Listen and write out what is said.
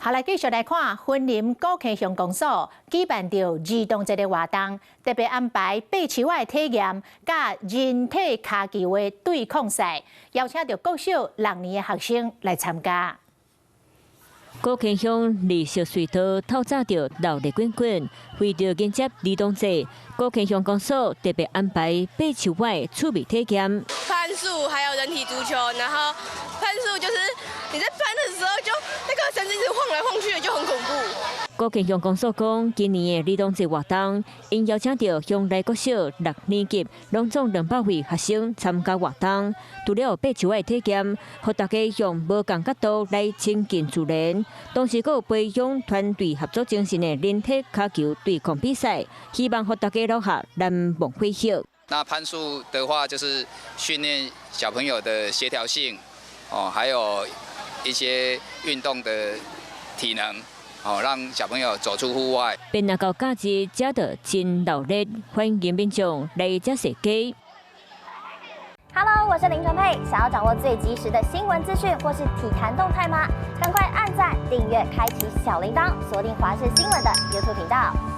好，來繼續來看雲林高溪鄉公所舉辦着兒童節的活動，特別安排爬樹仔的體驗，甲人體骹球的對抗賽，邀請到國小6年的學生來參加。高溪鄉綠色隧道透早着鬧熱滾滾，為着迎接兒童節，高溪鄉公所特別安排爬樹仔趣味體驗。攀樹還有人體足球，然後攀樹就是你在攀的時候就那個繩子一直晃來晃去的，就很恐怖。高溪鄉公所講，今年的兒童節活動，因邀請到鄉內國小6年級攏總200位學生參加活動，除了爬樹仔體驗，讓大家用無同角度來親近自然，同時還培養團隊合作精神的人體骹球對抗比賽，希望讓大家留下難忘回憶。那攀樹的話，就是訓練小朋友的協調性，還有一些運動的體能。讓小朋友走出戶外。便若到假日，吃得真鬧熱，歡迎民眾來這踅街。Hello， 我是林純佩，想要掌握最及時的新聞資訊或是體壇動態嗎？趕快按讚、訂閱、開啟小鈴鐺，鎖定華視新聞的 YouTube 頻道。